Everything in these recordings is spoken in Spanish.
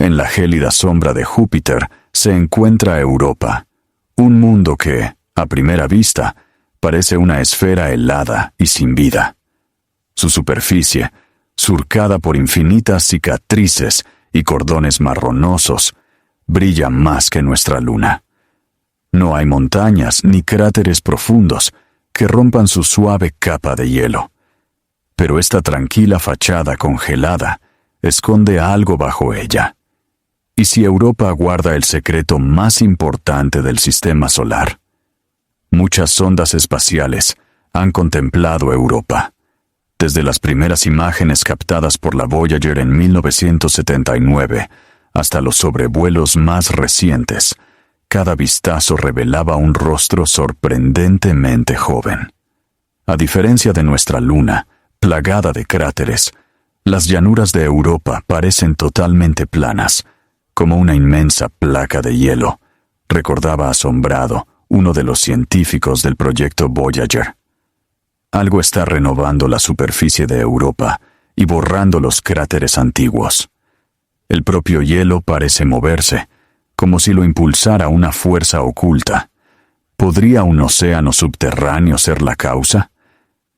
En la gélida sombra de Júpiter se encuentra Europa, un mundo que, a primera vista, parece una esfera helada y sin vida. Su superficie, surcada por infinitas cicatrices y cordones marronosos, brilla más que nuestra luna. No hay montañas ni cráteres profundos que rompan su suave capa de hielo. Pero esta tranquila fachada congelada esconde algo bajo ella. ¿Y si Europa guarda el secreto más importante del sistema solar? Muchas sondas espaciales han contemplado Europa. Desde las primeras imágenes captadas por la Voyager en 1979 hasta los sobrevuelos más recientes, cada vistazo revelaba un rostro sorprendentemente joven. A diferencia de nuestra luna, plagada de cráteres, las llanuras de Europa parecen totalmente planas, como una inmensa placa de hielo, recordaba asombrado uno de los científicos del proyecto Voyager. Algo está renovando la superficie de Europa y borrando los cráteres antiguos. El propio hielo parece moverse, como si lo impulsara una fuerza oculta. ¿Podría un océano subterráneo ser la causa?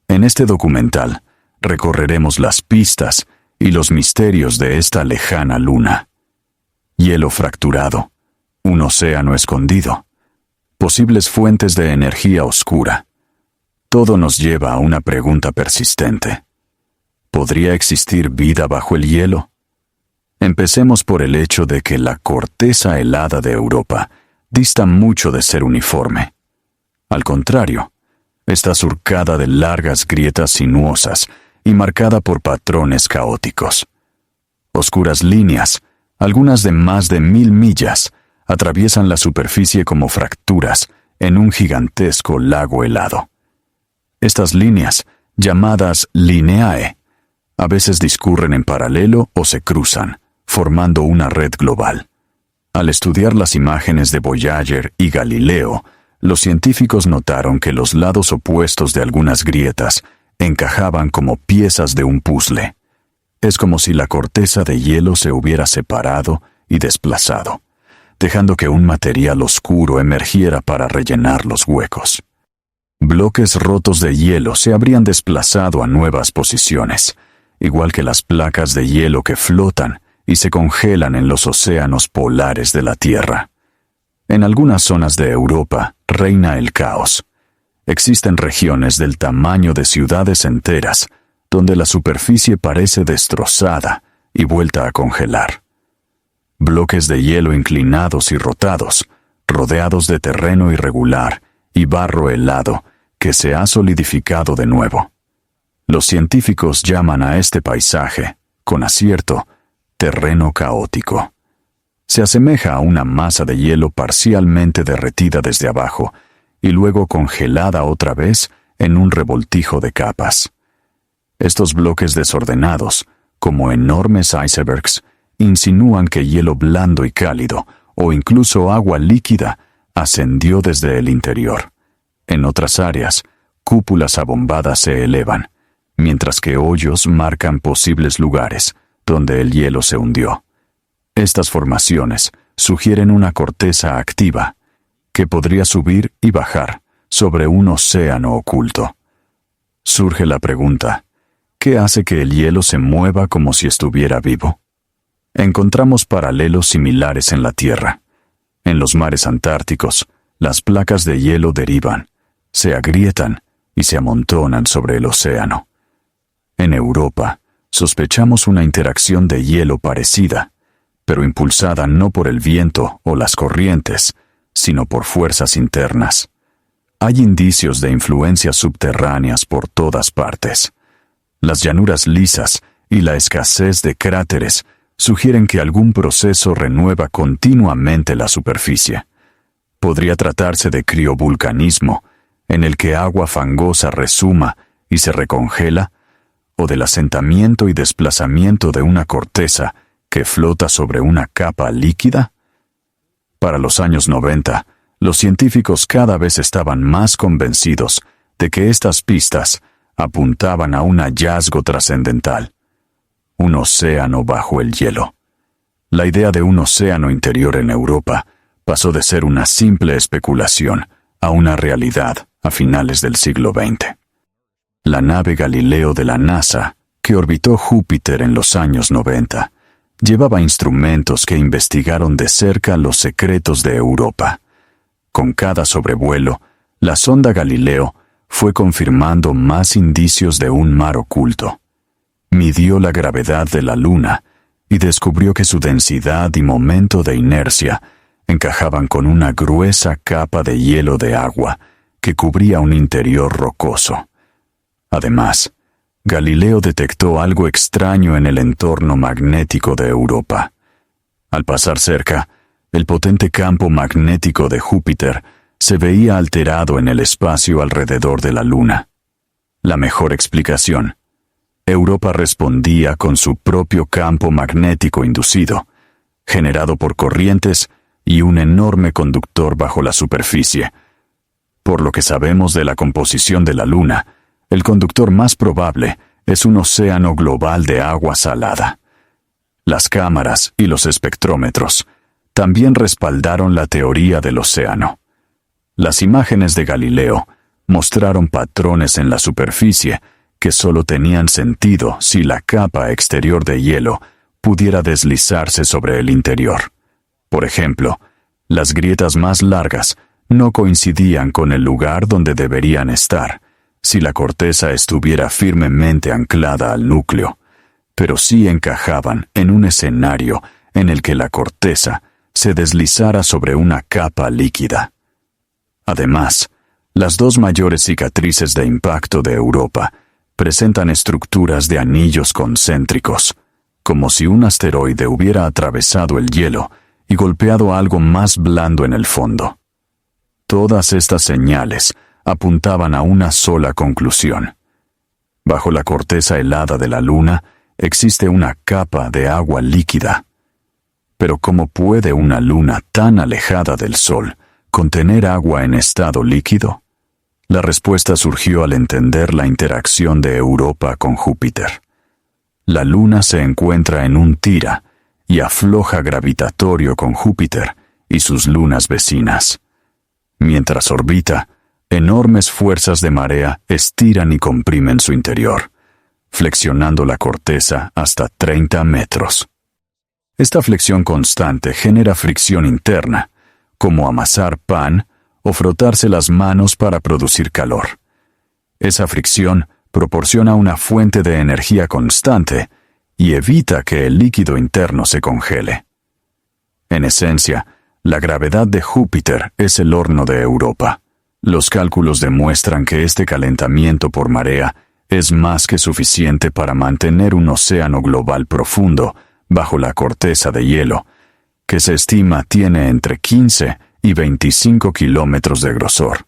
En este documental recorreremos las pistas y los misterios de esta lejana luna. Hielo fracturado, un océano escondido, posibles fuentes de energía oscura. Todo nos lleva a una pregunta persistente. ¿Podría existir vida bajo el hielo? Empecemos por el hecho de que la corteza helada de Europa dista mucho de ser uniforme. Al contrario, está surcada de largas grietas sinuosas y marcada por patrones caóticos. Oscuras líneas, algunas de más de 1000 millas, atraviesan la superficie como fracturas en un gigantesco lago helado. Estas líneas, llamadas lineae, a veces discurren en paralelo o se cruzan, formando una red global. Al estudiar las imágenes de Voyager y Galileo, los científicos notaron que los lados opuestos de algunas grietas encajaban como piezas de un puzzle. Es como si la corteza de hielo se hubiera separado y desplazado, dejando que un material oscuro emergiera para rellenar los huecos. Bloques rotos de hielo se habrían desplazado a nuevas posiciones, igual que las placas de hielo que flotan y se congelan en los océanos polares de la Tierra. En algunas zonas de Europa reina el caos. Existen regiones del tamaño de ciudades enteras, donde la superficie parece destrozada y vuelta a congelar. Bloques de hielo inclinados y rotados, rodeados de terreno irregular y barro helado que se ha solidificado de nuevo. Los científicos llaman a este paisaje, con acierto, terreno caótico. Se asemeja a una masa de hielo parcialmente derretida desde abajo y luego congelada otra vez en un revoltijo de capas. Estos bloques desordenados, como enormes icebergs, insinúan que hielo blando y cálido, o incluso agua líquida, ascendió desde el interior. En otras áreas, cúpulas abombadas se elevan, mientras que hoyos marcan posibles lugares donde el hielo se hundió. Estas formaciones sugieren una corteza activa, que podría subir y bajar sobre un océano oculto. Surge la pregunta, ¿qué hace que el hielo se mueva como si estuviera vivo? Encontramos paralelos similares en la Tierra. En los mares antárticos, las placas de hielo derivan, se agrietan y se amontonan sobre el océano. En Europa, sospechamos una interacción de hielo parecida, pero impulsada no por el viento o las corrientes, sino por fuerzas internas. Hay indicios de influencias subterráneas por todas partes. Las llanuras lisas y la escasez de cráteres sugieren que algún proceso renueva continuamente la superficie. Podría tratarse de criovulcanismo, en el que agua fangosa resuma y se recongela, o del asentamiento y desplazamiento de una corteza que flota sobre una capa líquida. Para los años 90, los científicos cada vez estaban más convencidos de que estas pistas apuntaban a un hallazgo trascendental: un océano bajo el hielo. la idea de un océano interior en Europa pasó de ser una simple especulación a una realidad a finales del siglo XX. La nave Galileo de la NASA, que orbitó Júpiter en los años 90, llevaba instrumentos que investigaron de cerca los secretos de Europa. Con cada sobrevuelo, la sonda Galileo fue confirmando más indicios de un mar oculto. Midió la gravedad de la Luna y descubrió que su densidad y momento de inercia encajaban con una gruesa capa de hielo de agua que cubría un interior rocoso. Además, Galileo detectó algo extraño en el entorno magnético de Europa. Al pasar cerca, el potente campo magnético de Júpiter se veía alterado en el espacio alrededor de la Luna. La mejor explicación: Europa respondía con su propio campo magnético inducido, generado por corrientes y un enorme conductor bajo la superficie. Por lo que sabemos de la composición de la Luna, el conductor más probable es un océano global de agua salada. Las cámaras y los espectrómetros también respaldaron la teoría del océano. Las imágenes de Galileo mostraron patrones en la superficie que solo tenían sentido si la capa exterior de hielo pudiera deslizarse sobre el interior. Por ejemplo, las grietas más largas no coincidían con el lugar donde deberían estar, si la corteza estuviera firmemente anclada al núcleo, pero sí encajaban en un escenario en el que la corteza se deslizara sobre una capa líquida. Además, las dos mayores cicatrices de impacto de Europa presentan estructuras de anillos concéntricos, como si un asteroide hubiera atravesado el hielo y golpeado algo más blando en el fondo. Todas estas señales apuntaban a una sola conclusión. Bajo la corteza helada de la Luna existe una capa de agua líquida. Pero ¿cómo puede una luna tan alejada del Sol contener agua en estado líquido? La respuesta surgió al entender la interacción de Europa con Júpiter. La Luna se encuentra en un tira y afloja gravitatorio con Júpiter y sus lunas vecinas. Mientras orbita, enormes fuerzas de marea estiran y comprimen su interior, flexionando la corteza hasta 30 metros. Esta flexión constante genera fricción interna, como amasar pan o frotarse las manos para producir calor. Esa fricción proporciona una fuente de energía constante y evita que el líquido interno se congele. En esencia, la gravedad de Júpiter es el horno de Europa. Los cálculos demuestran que este calentamiento por marea es más que suficiente para mantener un océano global profundo bajo la corteza de hielo, que se estima tiene entre 15 y 25 kilómetros de grosor.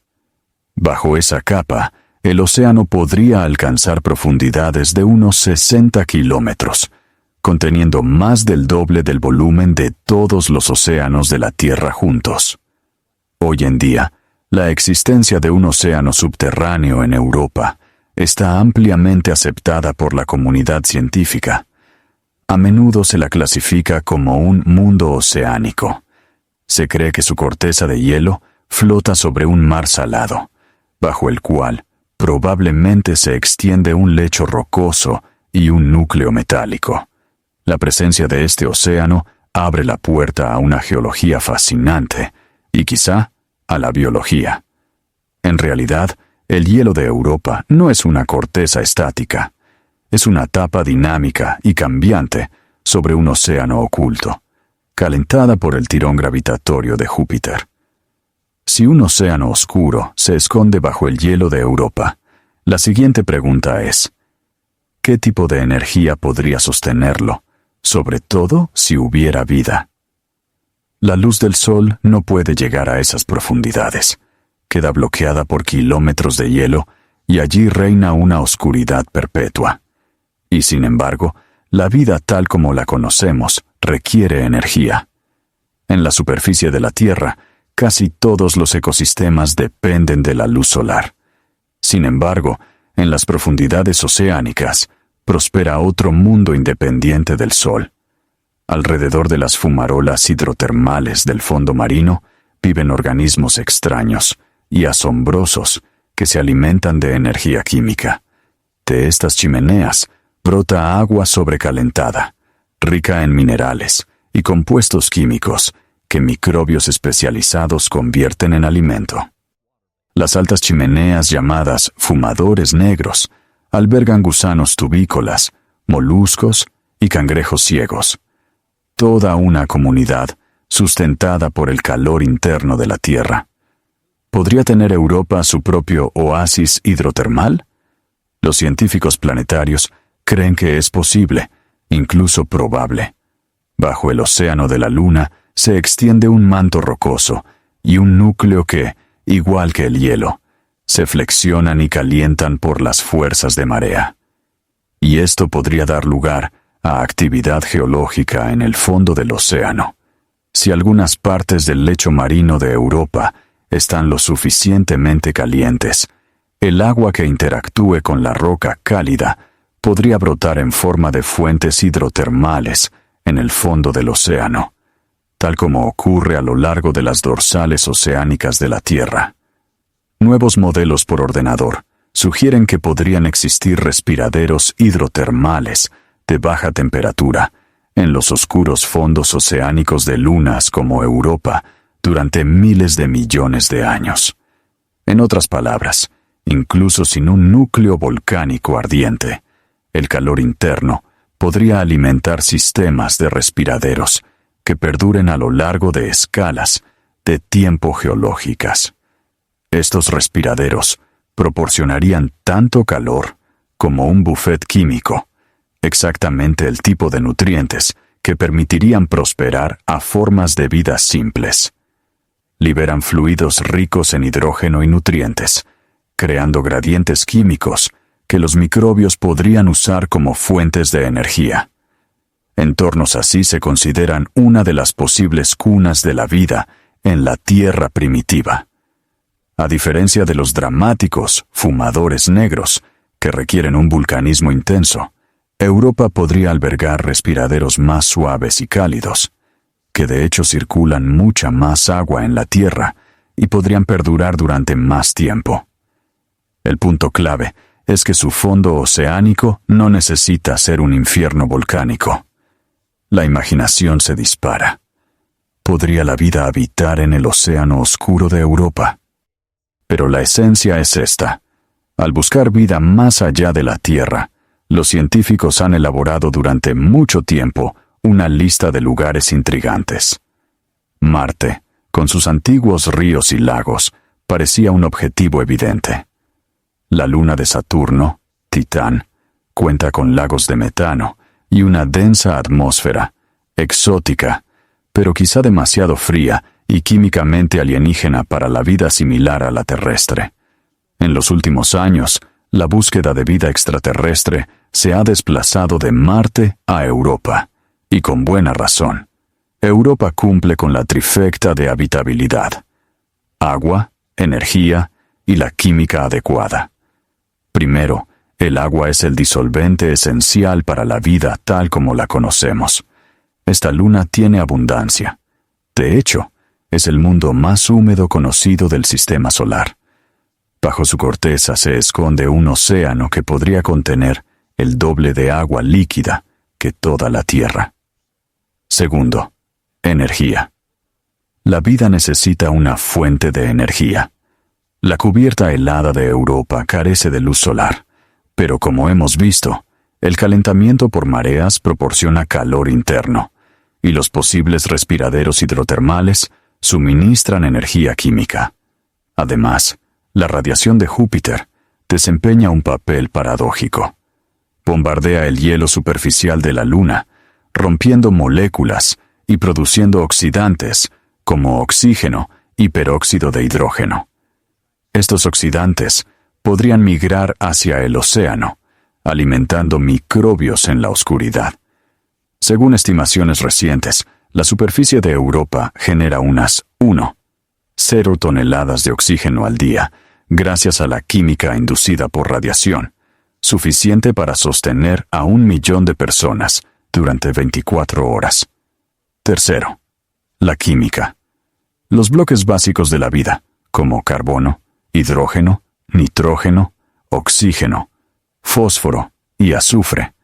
Bajo esa capa, el océano podría alcanzar profundidades de unos 60 kilómetros, conteniendo más del doble del volumen de todos los océanos de la Tierra juntos. Hoy en día, la existencia de un océano subterráneo en Europa está ampliamente aceptada por la comunidad científica. A menudo se la clasifica como un mundo oceánico. Se cree que su corteza de hielo flota sobre un mar salado, bajo el cual probablemente se extiende un lecho rocoso y un núcleo metálico. La presencia de este océano abre la puerta a una geología fascinante y quizá a la biología. En realidad, el hielo de Europa no es una corteza estática. Es una tapa dinámica y cambiante sobre un océano oculto, calentada por el tirón gravitatorio de Júpiter. Si un océano oscuro se esconde bajo el hielo de Europa, la siguiente pregunta es: ¿qué tipo de energía podría sostenerlo, sobre todo si hubiera vida? La luz del sol no puede llegar a esas profundidades. Queda bloqueada por kilómetros de hielo y allí reina una oscuridad perpetua. Y sin embargo, la vida tal como la conocemos requiere energía. En la superficie de la Tierra, casi todos los ecosistemas dependen de la luz solar. Sin embargo, en las profundidades oceánicas, prospera otro mundo independiente del Sol. Alrededor de las fumarolas hidrotermales del fondo marino viven organismos extraños y asombrosos que se alimentan de energía química. De estas chimeneas brota agua sobrecalentada, rica en minerales y compuestos químicos que microbios especializados convierten en alimento. Las altas chimeneas llamadas fumadores negros albergan gusanos tubícolas, moluscos y cangrejos ciegos. Toda una comunidad sustentada por el calor interno de la Tierra. ¿Podría tener Europa su propio oasis hidrotermal? Los científicos planetarios creen que es posible, incluso probable. Bajo el océano de la Luna se extiende un manto rocoso y un núcleo que, igual que el hielo, se flexionan y calientan por las fuerzas de marea. Y esto podría dar lugar a actividad geológica en el fondo del océano. Si algunas partes del lecho marino de Europa están lo suficientemente calientes, el agua que interactúe con la roca cálida podría brotar en forma de fuentes hidrotermales en el fondo del océano, tal como ocurre a lo largo de las dorsales oceánicas de la Tierra. Nuevos modelos por ordenador sugieren que podrían existir respiraderos hidrotermales de baja temperatura en los oscuros fondos oceánicos de lunas como Europa durante miles de millones de años. En otras palabras, incluso sin un núcleo volcánico ardiente, el calor interno podría alimentar sistemas de respiraderos que perduren a lo largo de escalas de tiempo geológicas. Estos respiraderos proporcionarían tanto calor como un buffet químico, exactamente el tipo de nutrientes que permitirían prosperar a formas de vida simples. Liberan fluidos ricos en hidrógeno y nutrientes, creando gradientes químicos que los microbios podrían usar como fuentes de energía. Entornos así se consideran una de las posibles cunas de la vida en la Tierra primitiva. A diferencia de los dramáticos fumadores negros, que requieren un vulcanismo intenso, Europa podría albergar respiraderos más suaves y cálidos, que de hecho circulan mucha más agua en la Tierra y podrían perdurar durante más tiempo. El punto clave es que su fondo oceánico no necesita ser un infierno volcánico. La imaginación se dispara. ¿Podría la vida habitar en el océano oscuro de Europa? Pero la esencia es esta. Al buscar vida más allá de la Tierra, los científicos han elaborado durante mucho tiempo una lista de lugares intrigantes. Marte, con sus antiguos ríos y lagos, parecía un objetivo evidente. La luna de Saturno, Titán, cuenta con lagos de metano y una densa atmósfera, exótica, pero quizá demasiado fría y químicamente alienígena para la vida similar a la terrestre. En los últimos años, la búsqueda de vida extraterrestre se ha desplazado de Marte a Europa, y con buena razón. Europa cumple con la trifecta de habitabilidad: agua, energía y la química adecuada. Primero, el agua es el disolvente esencial para la vida tal como la conocemos. Esta luna tiene abundancia. De hecho, es el mundo más húmedo conocido del sistema solar. Bajo su corteza se esconde un océano que podría contener el doble de agua líquida que toda la Tierra. Segundo, energía. La vida necesita una fuente de energía. La cubierta helada de Europa carece de luz solar, pero como hemos visto, el calentamiento por mareas proporciona calor interno, y los posibles respiraderos hidrotermales suministran energía química. Además, la radiación de Júpiter desempeña un papel paradójico. Bombardea el hielo superficial de la Luna, rompiendo moléculas y produciendo oxidantes como oxígeno y peróxido de hidrógeno. Estos oxidantes podrían migrar hacia el océano, alimentando microbios en la oscuridad. Según estimaciones recientes, la superficie de Europa genera unas 0 toneladas de oxígeno al día, gracias a la química inducida por radiación, suficiente para sostener a 1 millón de personas durante 24 horas. Tercero, la química. Los bloques básicos de la vida, como carbono, hidrógeno, nitrógeno, oxígeno, fósforo y azufre,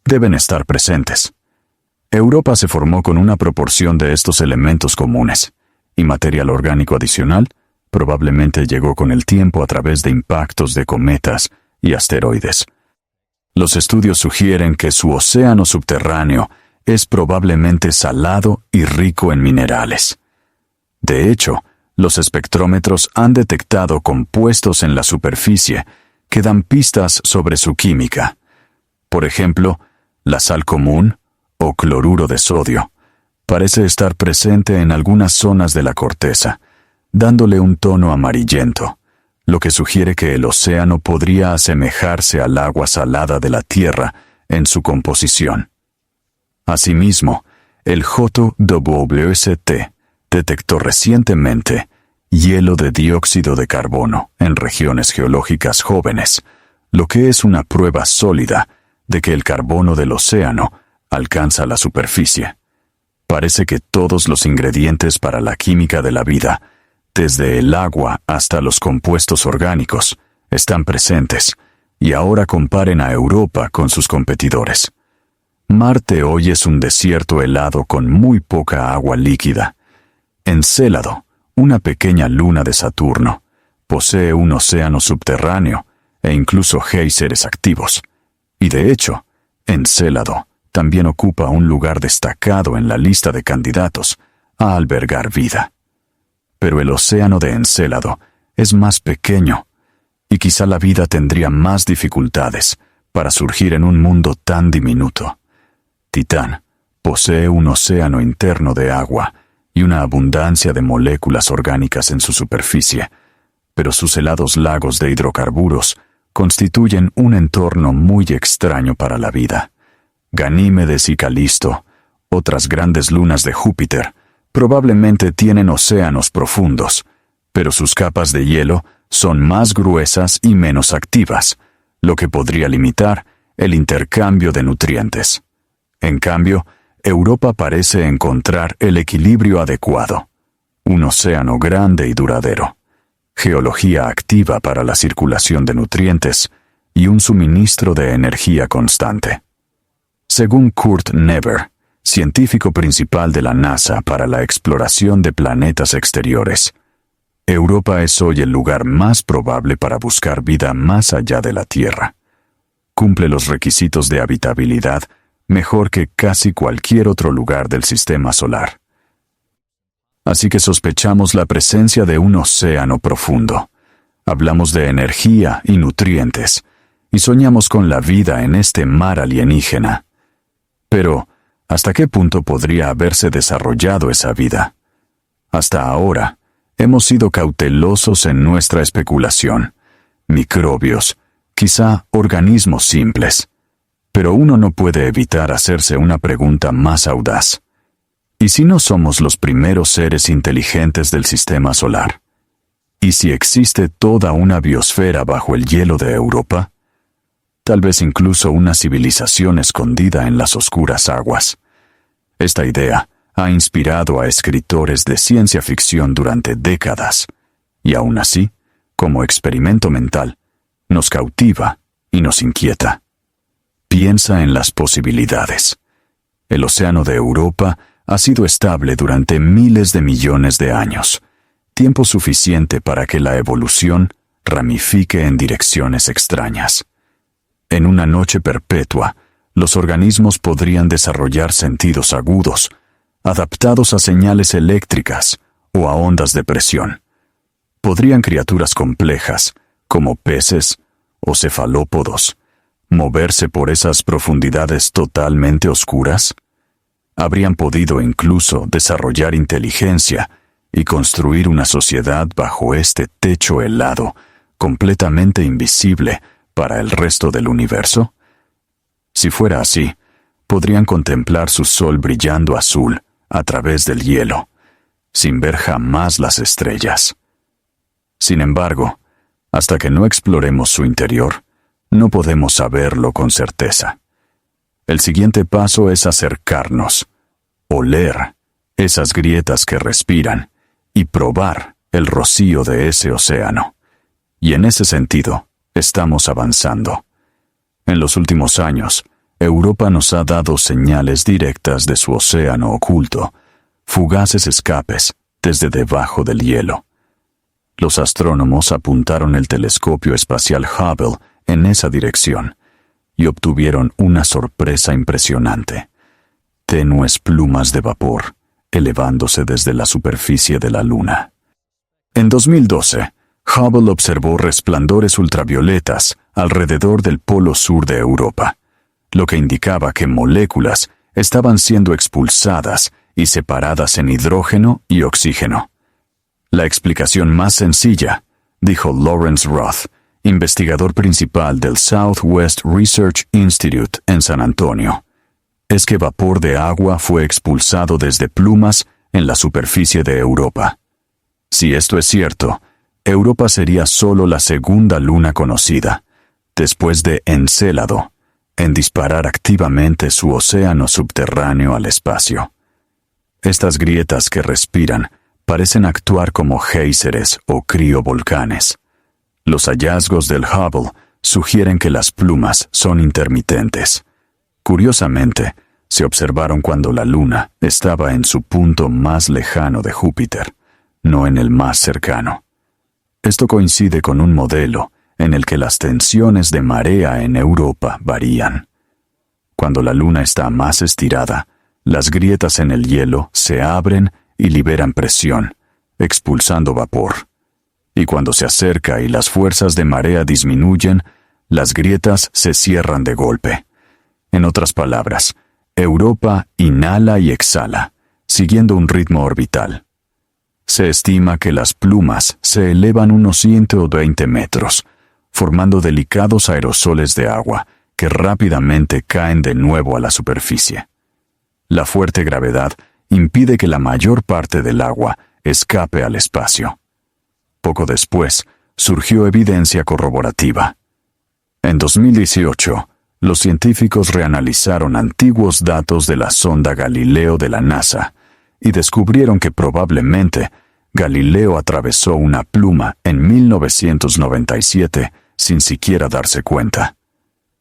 deben estar presentes. Europa se formó con una proporción de estos elementos comunes, y material orgánico adicional probablemente llegó con el tiempo a través de impactos de cometas y asteroides. Los estudios sugieren que su océano subterráneo es probablemente salado y rico en minerales. De hecho, los espectrómetros han detectado compuestos en la superficie que dan pistas sobre su química. Por ejemplo, la sal común, o cloruro de sodio, parece estar presente en algunas zonas de la corteza, dándole un tono amarillento, lo que sugiere que el océano podría asemejarse al agua salada de la Tierra en su composición. Asimismo, el JWST detectó recientemente hielo de dióxido de carbono en regiones geológicas jóvenes, lo que es una prueba sólida de que el carbono del océano alcanza la superficie. Parece que todos los ingredientes para la química de la vida, desde el agua hasta los compuestos orgánicos, están presentes, y ahora comparen a Europa con sus competidores. Marte hoy es un desierto helado con muy poca agua líquida. Encélado, una pequeña luna de Saturno, posee un océano subterráneo e incluso géiseres activos. Y de hecho, Encélado también ocupa un lugar destacado en la lista de candidatos a albergar vida. Pero el océano de Encélado es más pequeño, y quizá la vida tendría más dificultades para surgir en un mundo tan diminuto. Titán posee un océano interno de agua y una abundancia de moléculas orgánicas en su superficie, pero sus helados lagos de hidrocarburos constituyen un entorno muy extraño para la vida. Ganímedes y Calisto, otras grandes lunas de Júpiter, probablemente tienen océanos profundos, pero sus capas de hielo son más gruesas y menos activas, lo que podría limitar el intercambio de nutrientes. En cambio, Europa parece encontrar el equilibrio adecuado: un océano grande y duradero, geología activa para la circulación de nutrientes y un suministro de energía constante. Según Kurt Never, científico principal de la NASA para la exploración de planetas exteriores, Europa es hoy el lugar más probable para buscar vida más allá de la Tierra. Cumple los requisitos de habitabilidad mejor que casi cualquier otro lugar del sistema solar. Así que sospechamos la presencia de un océano profundo. Hablamos de energía y nutrientes, y soñamos con la vida en este mar alienígena. Pero, ¿hasta qué punto podría haberse desarrollado esa vida? Hasta ahora, hemos sido cautelosos en nuestra especulación. Microbios, quizá organismos simples. Pero uno no puede evitar hacerse una pregunta más audaz. ¿Y si no somos los primeros seres inteligentes del sistema solar? ¿Y si existe toda una biosfera bajo el hielo de Europa? Tal vez incluso una civilización escondida en las oscuras aguas. Esta idea ha inspirado a escritores de ciencia ficción durante décadas, y aún así, como experimento mental, nos cautiva y nos inquieta. Piensa en las posibilidades. El océano de Europa ha sido estable durante miles de millones de años, tiempo suficiente para que la evolución ramifique en direcciones extrañas. En una noche perpetua, los organismos podrían desarrollar sentidos agudos, adaptados a señales eléctricas o a ondas de presión. Podrían criaturas complejas, como peces o cefalópodos, moverse por esas profundidades totalmente oscuras. Habrían podido incluso desarrollar inteligencia y construir una sociedad bajo este techo helado, completamente invisible para el resto del universo. Si fuera así, podrían contemplar su sol brillando azul a través del hielo, sin ver jamás las estrellas. Sin embargo, hasta que no exploremos su interior, no podemos saberlo con certeza. El siguiente paso es acercarnos, oler esas grietas que respiran, y probar el rocío de ese océano. Y en ese sentido, estamos avanzando. En los últimos años, Europa nos ha dado señales directas de su océano oculto, fugaces escapes desde debajo del hielo. Los astrónomos apuntaron el telescopio espacial Hubble en esa dirección y obtuvieron una sorpresa impresionante: tenues plumas de vapor elevándose desde la superficie de la Luna. En 2012, Hubble observó resplandores ultravioletas alrededor del polo sur de Europa, lo que indicaba que moléculas estaban siendo expulsadas y separadas en hidrógeno y oxígeno. La explicación más sencilla, dijo Lawrence Roth, investigador principal del Southwest Research Institute en San Antonio, es que vapor de agua fue expulsado desde plumas en la superficie de Europa. Si esto es cierto, Europa sería solo la segunda luna conocida, después de Encélado, en disparar activamente su océano subterráneo al espacio. Estas grietas que respiran parecen actuar como géiseres o criovolcanes. Los hallazgos del Hubble sugieren que las plumas son intermitentes. Curiosamente, se observaron cuando la Luna estaba en su punto más lejano de Júpiter, no en el más cercano. Esto coincide con un modelo en el que las tensiones de marea en Europa varían. Cuando la Luna está más estirada, las grietas en el hielo se abren y liberan presión, expulsando vapor. Y cuando se acerca y las fuerzas de marea disminuyen, las grietas se cierran de golpe. En otras palabras, Europa inhala y exhala, siguiendo un ritmo orbital. Se estima que las plumas se elevan unos 120 metros, formando delicados aerosoles de agua que rápidamente caen de nuevo a la superficie. La fuerte gravedad impide que la mayor parte del agua escape al espacio. Poco después, surgió evidencia corroborativa. En 2018, los científicos reanalizaron antiguos datos de la sonda Galileo de la NASA y descubrieron que probablemente Galileo atravesó una pluma en 1997 sin siquiera darse cuenta.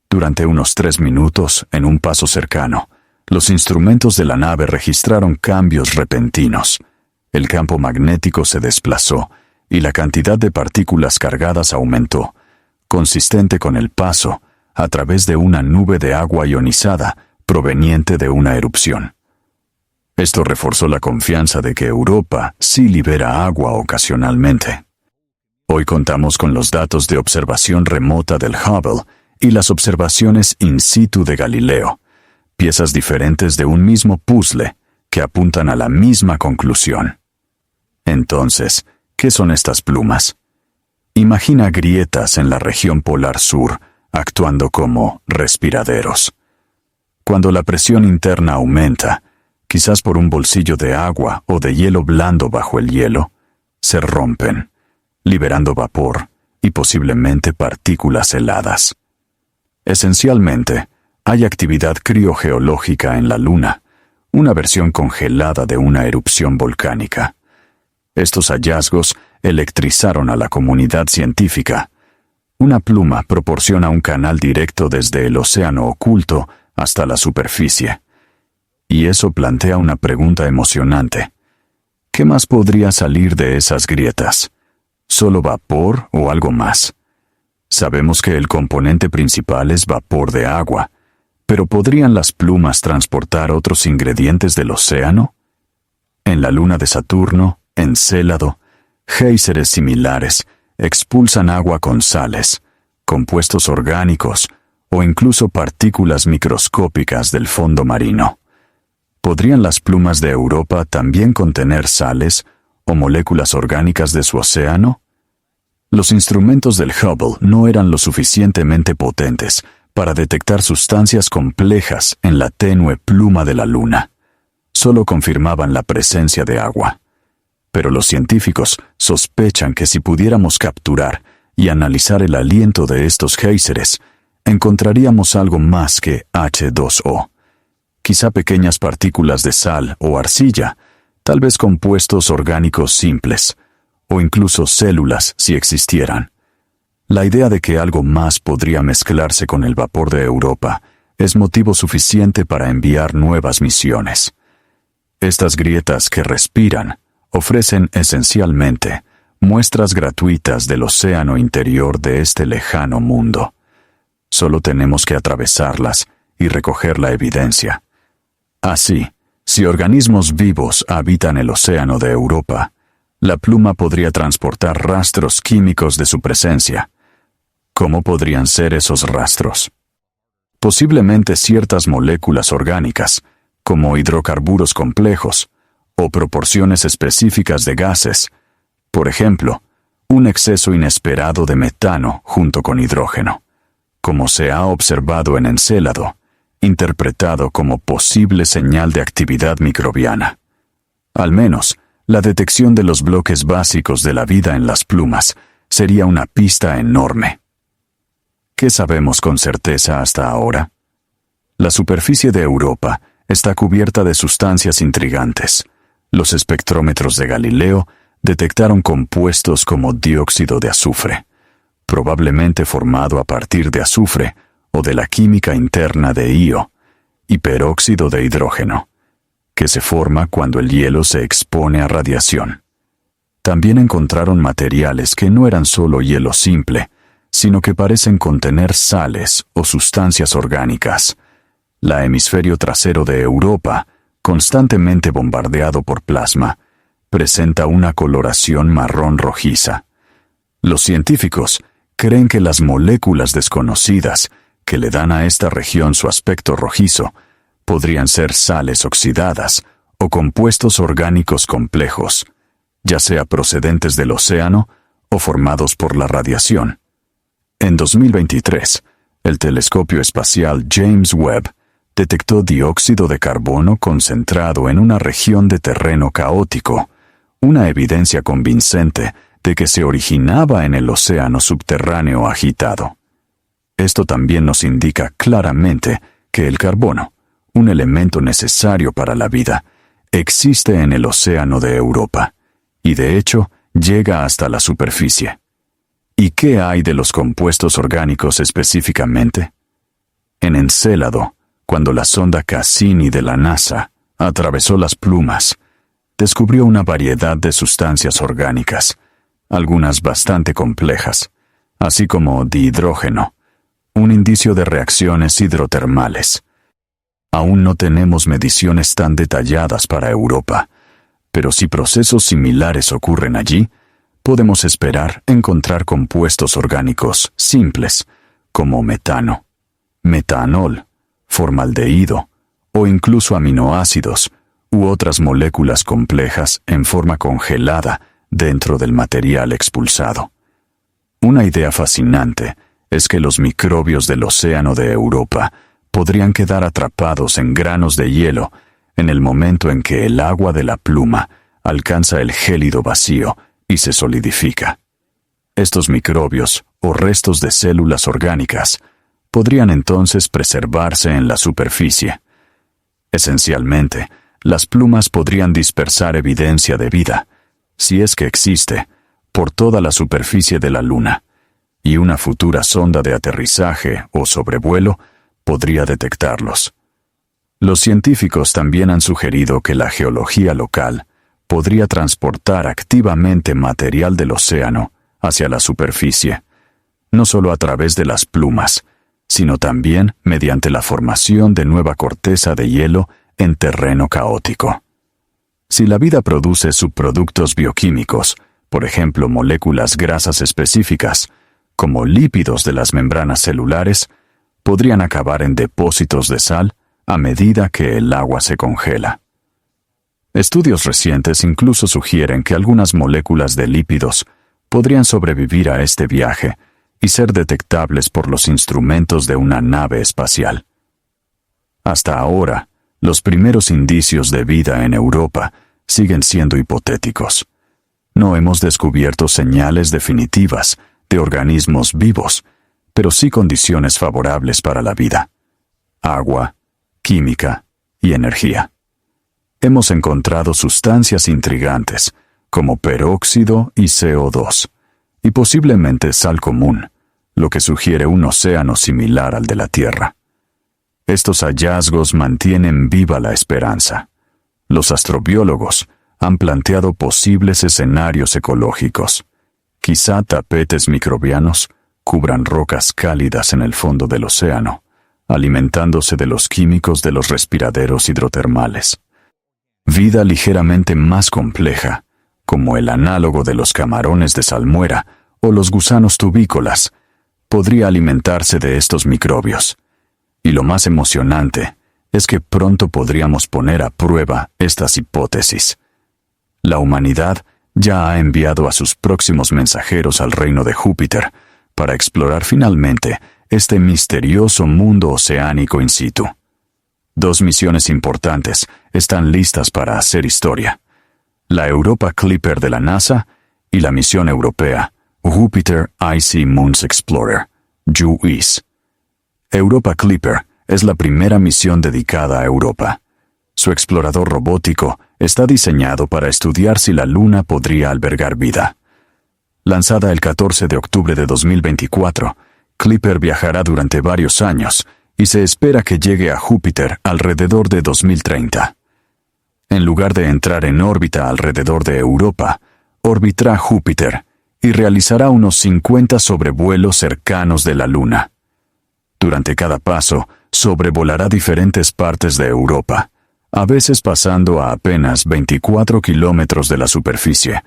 Durante unos 3 minutos, en un paso cercano, los instrumentos de la nave registraron cambios repentinos. El campo magnético se desplazó y la cantidad de partículas cargadas aumentó, consistente con el paso a través de una nube de agua ionizada proveniente de una erupción. Esto reforzó la confianza de que Europa sí libera agua ocasionalmente. Hoy contamos con los datos de observación remota del Hubble y las observaciones in situ de Galileo, piezas diferentes de un mismo puzzle que apuntan a la misma conclusión. Entonces, ¿qué son estas plumas? Imagina grietas en la región polar sur, actuando como respiraderos. Cuando la presión interna aumenta, quizás por un bolsillo de agua o de hielo blando bajo el hielo, se rompen, liberando vapor y posiblemente partículas heladas. Esencialmente, hay actividad criogeológica en la Luna, una versión congelada de una erupción volcánica. Estos hallazgos electrizaron a la comunidad científica. Una pluma proporciona un canal directo desde el océano oculto hasta la superficie. Y eso plantea una pregunta emocionante. ¿Qué más podría salir de esas grietas? ¿Solo vapor o algo más? Sabemos que el componente principal es vapor de agua, pero ¿podrían las plumas transportar otros ingredientes del océano? En la luna de Saturno, Encélado, géiseres similares expulsan agua con sales, compuestos orgánicos o incluso partículas microscópicas del fondo marino. ¿Podrían las plumas de Europa también contener sales o moléculas orgánicas de su océano? Los instrumentos del Hubble no eran lo suficientemente potentes para detectar sustancias complejas en la tenue pluma de la Luna. Solo confirmaban la presencia de agua. Pero los científicos sospechan que si pudiéramos capturar y analizar el aliento de estos géiseres, encontraríamos algo más que H2O. Quizá pequeñas partículas de sal o arcilla, tal vez compuestos orgánicos simples, o incluso células si existieran. La idea de que algo más podría mezclarse con el vapor de Europa es motivo suficiente para enviar nuevas misiones. Estas grietas que respiran ofrecen esencialmente muestras gratuitas del océano interior de este lejano mundo. Solo tenemos que atravesarlas y recoger la evidencia. Así, si organismos vivos habitan el océano de Europa, la pluma podría transportar rastros químicos de su presencia. ¿Cómo podrían ser esos rastros? Posiblemente ciertas moléculas orgánicas, como hidrocarburos complejos, o proporciones específicas de gases, por ejemplo, un exceso inesperado de metano junto con hidrógeno, como se ha observado en Encélado, interpretado como posible señal de actividad microbiana. Al menos, la detección de los bloques básicos de la vida en las plumas sería una pista enorme. ¿Qué sabemos con certeza hasta ahora? La superficie de Europa está cubierta de sustancias intrigantes. Los espectrómetros de Galileo detectaron compuestos como dióxido de azufre, probablemente formado a partir de azufre o de la química interna de Io, y peróxido de hidrógeno, que se forma cuando el hielo se expone a radiación. También encontraron materiales que no eran solo hielo simple, sino que parecen contener sales o sustancias orgánicas. La hemisferio trasero de Europa, constantemente bombardeado por plasma, presenta una coloración marrón rojiza. Los científicos creen que las moléculas desconocidas que le dan a esta región su aspecto rojizo podrían ser sales oxidadas o compuestos orgánicos complejos, ya sea procedentes del océano o formados por la radiación. En 2023, el telescopio espacial James Webb detectó dióxido de carbono concentrado en una región de terreno caótico, una evidencia convincente de que se originaba en el océano subterráneo agitado. Esto también nos indica claramente que el carbono, un elemento necesario para la vida, existe en el océano de Europa, y de hecho llega hasta la superficie. ¿Y qué hay de los compuestos orgánicos específicamente? En Encélado, cuando la sonda Cassini de la NASA atravesó las plumas, descubrió una variedad de sustancias orgánicas, algunas bastante complejas, así como dihidrógeno, un indicio de reacciones hidrotermales. Aún no tenemos mediciones tan detalladas para Europa, pero si procesos similares ocurren allí, podemos esperar encontrar compuestos orgánicos simples, como metano, metanol, formaldehído, o incluso aminoácidos u otras moléculas complejas en forma congelada dentro del material expulsado. Una idea fascinante es que los microbios del océano de Europa podrían quedar atrapados en granos de hielo en el momento en que el agua de la pluma alcanza el gélido vacío y se solidifica. Estos microbios, o restos de células orgánicas, podrían entonces preservarse en la superficie. Esencialmente, las plumas podrían dispersar evidencia de vida, si es que existe, por toda la superficie de la Luna, y una futura sonda de aterrizaje o sobrevuelo podría detectarlos. Los científicos también han sugerido que la geología local podría transportar activamente material del océano hacia la superficie, no solo a través de las plumas, sino también mediante la formación de nueva corteza de hielo en terreno caótico. Si la vida produce subproductos bioquímicos, por ejemplo moléculas grasas específicas, como lípidos de las membranas celulares, podrían acabar en depósitos de sal a medida que el agua se congela. Estudios recientes incluso sugieren que algunas moléculas de lípidos podrían sobrevivir a este viaje y ser detectables por los instrumentos de una nave espacial. Hasta ahora, los primeros indicios de vida en Europa siguen siendo hipotéticos. No hemos descubierto señales definitivas de organismos vivos, pero sí condiciones favorables para la vida: agua, química y energía. hemos encontrado sustancias intrigantes, como peróxido y CO2, y posiblemente sal común, lo que sugiere un océano similar al de la Tierra. Estos hallazgos mantienen viva la esperanza. Los astrobiólogos han planteado posibles escenarios ecológicos. Quizá tapetes microbianos cubran rocas cálidas en el fondo del océano, alimentándose de los químicos de los respiraderos hidrotermales. Vida ligeramente más compleja, como el análogo de los camarones de salmuera o los gusanos tubícolas, podría alimentarse de estos microbios. Y lo más emocionante es que pronto podríamos poner a prueba estas hipótesis. La humanidad ya ha enviado a sus próximos mensajeros al reino de Júpiter para explorar finalmente este misterioso mundo oceánico in situ. 2 misiones importantes están listas para hacer historia: la Europa Clipper de la NASA y la misión europea Jupiter Icy Moons Explorer, JUICE. Europa Clipper es la primera misión dedicada a Europa. Su explorador robótico está diseñado para estudiar si la Luna podría albergar vida. Lanzada el 14 de octubre de 2024, Clipper viajará durante varios años y se espera que llegue a Júpiter alrededor de 2030. En lugar de entrar en órbita alrededor de Europa, orbitará Júpiter y realizará unos 50 sobrevuelos cercanos de la Luna. Durante cada paso, sobrevolará diferentes partes de Europa, a veces pasando a apenas 24 kilómetros de la superficie,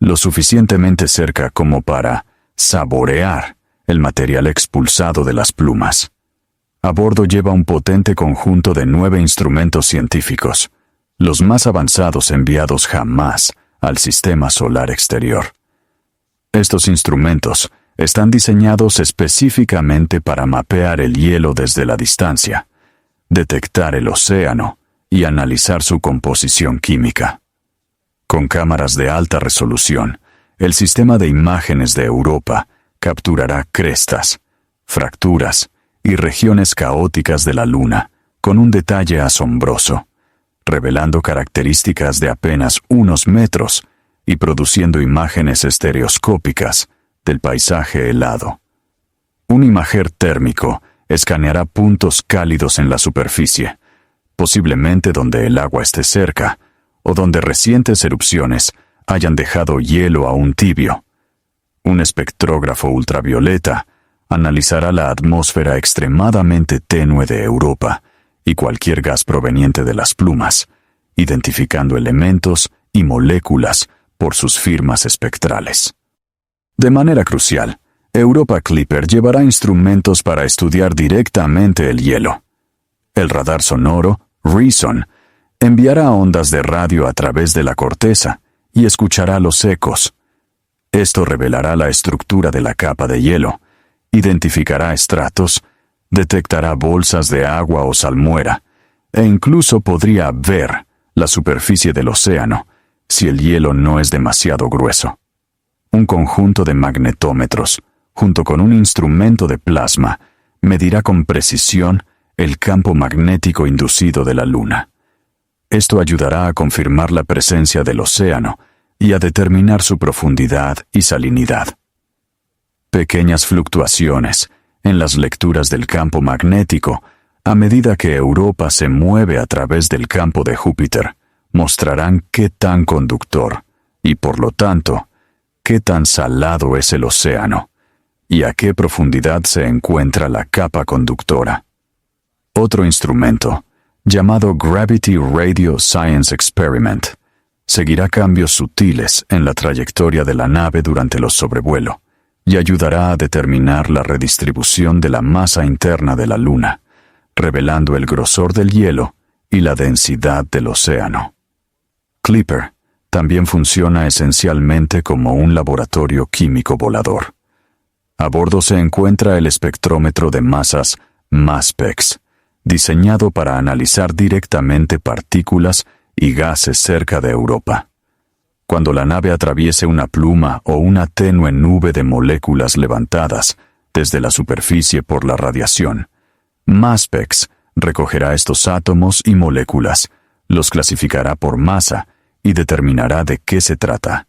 lo suficientemente cerca como para saborear el material expulsado de las plumas. A bordo lleva un potente conjunto de 9 instrumentos científicos, los más avanzados enviados jamás al sistema solar exterior. Estos instrumentos están diseñados específicamente para mapear el hielo desde la distancia, detectar el océano y analizar su composición química. Con cámaras de alta resolución, el sistema de imágenes de Europa capturará crestas, fracturas y regiones caóticas de la Luna con un detalle asombroso, revelando características de apenas unos metros y produciendo imágenes estereoscópicas del paisaje helado. Un imager térmico escaneará puntos cálidos en la superficie, posiblemente donde el agua esté cerca o donde recientes erupciones hayan dejado hielo aún tibio. Un espectrógrafo ultravioleta analizará la atmósfera extremadamente tenue de Europa y cualquier gas proveniente de las plumas, identificando elementos y moléculas por sus firmas espectrales. De manera crucial, Europa Clipper llevará instrumentos para estudiar directamente el hielo. El radar sonoro, RESON, enviará ondas de radio a través de la corteza y escuchará los ecos. Esto revelará la estructura de la capa de hielo, identificará estratos, detectará bolsas de agua o salmuera, e incluso podría ver la superficie del océano si el hielo no es demasiado grueso. Un conjunto de magnetómetros, junto con un instrumento de plasma, medirá con precisión el campo magnético inducido de la Luna. Esto ayudará a confirmar la presencia del océano y a determinar su profundidad y salinidad. Pequeñas fluctuaciones en las lecturas del campo magnético, a medida que Europa se mueve a través del campo de Júpiter, mostrarán qué tan conductor y, por lo tanto, qué tan salado es el océano y a qué profundidad se encuentra la capa conductora. Otro instrumento, llamado Gravity Radio Science Experiment, seguirá cambios sutiles en la trayectoria de la nave durante los sobrevuelos y ayudará a determinar la redistribución de la masa interna de la Luna, revelando el grosor del hielo y la densidad del océano. Clipper también funciona esencialmente como un laboratorio químico volador. A bordo se encuentra el espectrómetro de masas MASSPEX, diseñado para analizar directamente partículas y gases cerca de Europa. Cuando la nave atraviese una pluma o una tenue nube de moléculas levantadas desde la superficie por la radiación, MASSPEX recogerá estos átomos y moléculas Los clasificará por masa y determinará de qué se trata: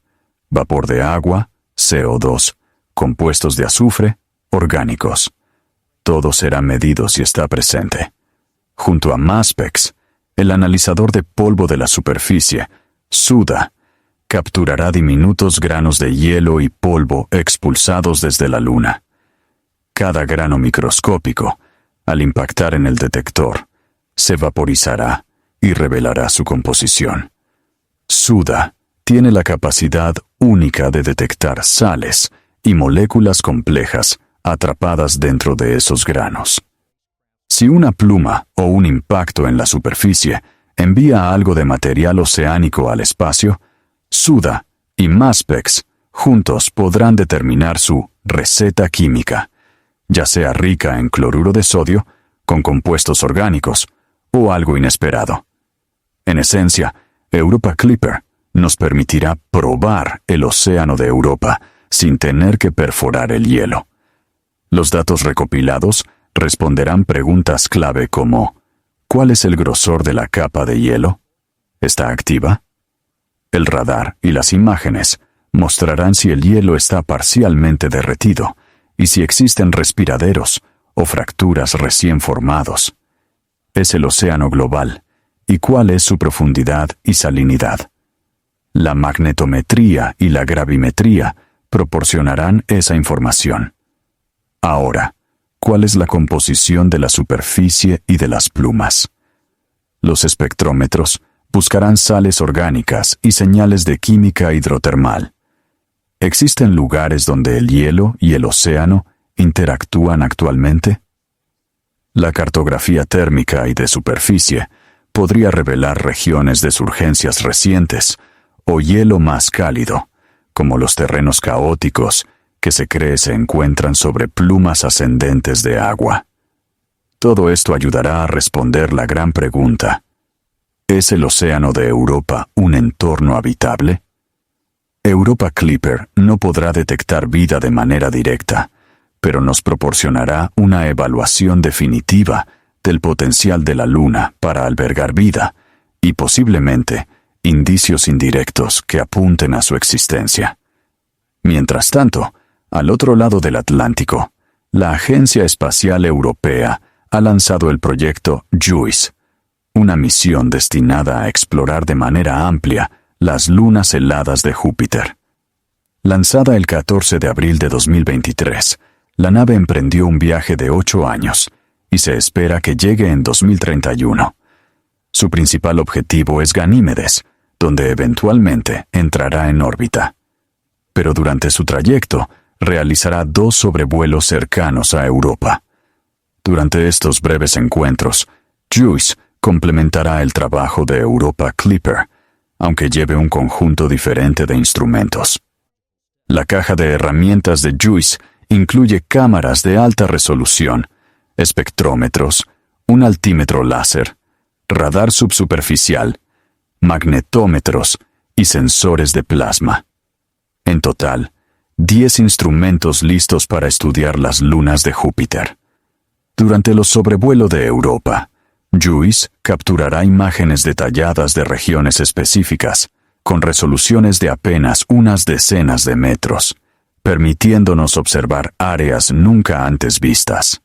vapor de agua, CO2, compuestos de azufre, orgánicos. Todo será medido si está presente. Junto a MASPEX, el analizador de polvo de la superficie, SUDA, capturará diminutos granos de hielo y polvo expulsados desde la Luna. Cada grano microscópico, al impactar en el detector, se vaporizará y revelará su composición. SUDA tiene la capacidad única de detectar sales y moléculas complejas atrapadas dentro de esos granos. Si una pluma o un impacto en la superficie envía algo de material oceánico al espacio, SUDA y MASPEX juntos podrán determinar su receta química, ya sea rica en cloruro de sodio, con compuestos orgánicos, o algo inesperado. En esencia, Europa Clipper nos permitirá probar el océano de Europa sin tener que perforar el hielo. Los datos recopilados responderán preguntas clave como: ¿cuál es el grosor de la capa de hielo? ¿Está activa? El radar y las imágenes mostrarán si el hielo está parcialmente derretido y si existen respiraderos o fracturas recién formados. Es el océano global, y cuál es su profundidad y salinidad. La magnetometría y la gravimetría proporcionarán esa información. Ahora, ¿cuál es la composición de la superficie y de las plumas? Los espectrómetros buscarán sales orgánicas y señales de química hidrotermal. ¿Existen lugares donde el hielo y el océano interactúan actualmente? La cartografía térmica y de superficie podría revelar regiones de surgencias recientes o hielo más cálido, como los terrenos caóticos que se cree se encuentran sobre plumas ascendentes de agua. Todo esto ayudará a responder la gran pregunta: ¿es el océano de Europa un entorno habitable? Europa Clipper no podrá detectar vida de manera directa, pero nos proporcionará una evaluación definitiva del potencial de la Luna para albergar vida y posiblemente indicios indirectos que apunten a su existencia. Mientras tanto, al otro lado del Atlántico, la Agencia Espacial Europea ha lanzado el proyecto JUICE, una misión destinada a explorar de manera amplia las lunas heladas de Júpiter. Lanzada el 14 de abril de 2023, la nave emprendió un viaje de 8 años y se espera que llegue en 2031. Su principal objetivo es Ganímedes, donde eventualmente entrará en órbita. Pero durante su trayecto, realizará 2 sobrevuelos cercanos a Europa. Durante estos breves encuentros, JUICE complementará el trabajo de Europa Clipper, aunque lleve un conjunto diferente de instrumentos. La caja de herramientas de JUICE incluye cámaras de alta resolución, espectrómetros, un altímetro láser, radar subsuperficial, magnetómetros y sensores de plasma. En total, 10 instrumentos listos para estudiar las lunas de Júpiter. Durante los sobrevuelos de Europa, JUICE capturará imágenes detalladas de regiones específicas, con resoluciones de apenas unas decenas de metros, permitiéndonos observar áreas nunca antes vistas.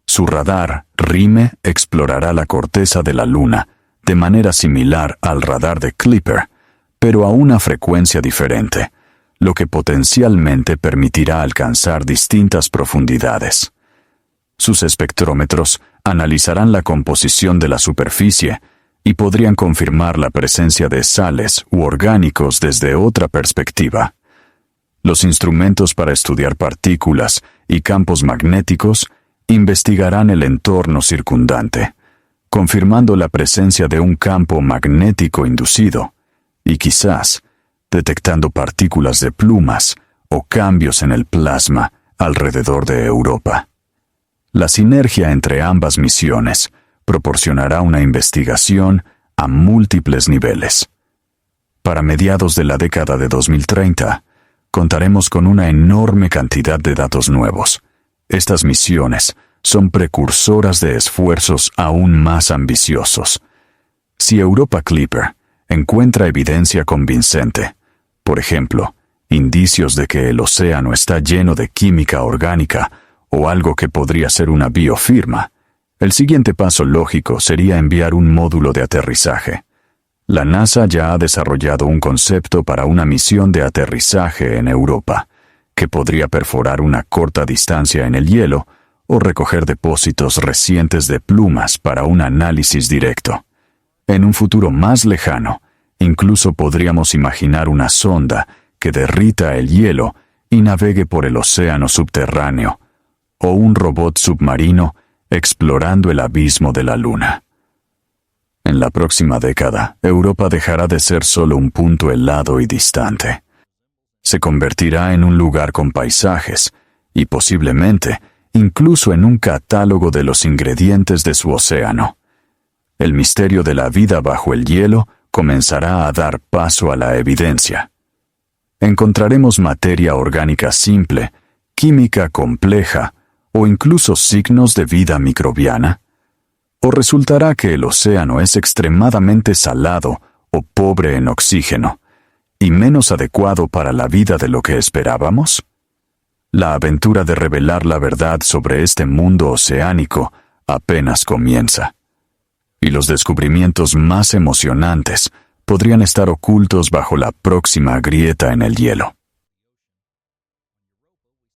Su radar RIME explorará la corteza de la Luna de manera similar al radar de Clipper, pero a una frecuencia diferente, lo que potencialmente permitirá alcanzar distintas profundidades. Sus espectrómetros analizarán la composición de la superficie y podrían confirmar la presencia de sales u orgánicos desde otra perspectiva. Los instrumentos para estudiar partículas y campos magnéticos investigarán el entorno circundante, confirmando la presencia de un campo magnético inducido y quizás detectando partículas de plumas o cambios en el plasma alrededor de Europa. La sinergia entre ambas misiones proporcionará una investigación a múltiples niveles. Para mediados de la década de 2030, contaremos con una enorme cantidad de datos nuevos. Estas misiones son precursoras de esfuerzos aún más ambiciosos. Si Europa Clipper encuentra evidencia convincente, por ejemplo, indicios de que el océano está lleno de química orgánica o algo que podría ser una biofirma, el siguiente paso lógico sería enviar un módulo de aterrizaje. La NASA ya ha desarrollado un concepto para una misión de aterrizaje en Europa, que podría perforar una corta distancia en el hielo o recoger depósitos recientes de plumas para un análisis directo. En un futuro más lejano, incluso podríamos imaginar una sonda que derrita el hielo y navegue por el océano subterráneo, o un robot submarino explorando el abismo de la Luna. En la próxima década, Europa dejará de ser solo un punto helado y distante. Se convertirá en un lugar con paisajes y posiblemente incluso en un catálogo de los ingredientes de su océano. El misterio de la vida bajo el hielo comenzará a dar paso a la evidencia. Encontraremos materia orgánica simple, química compleja o incluso signos de vida microbiana. ¿O resultará que el océano es extremadamente salado o pobre en oxígeno y menos adecuado para la vida de lo que esperábamos? La aventura de revelar la verdad sobre este mundo oceánico apenas comienza. Y los descubrimientos más emocionantes podrían estar ocultos bajo la próxima grieta en el hielo.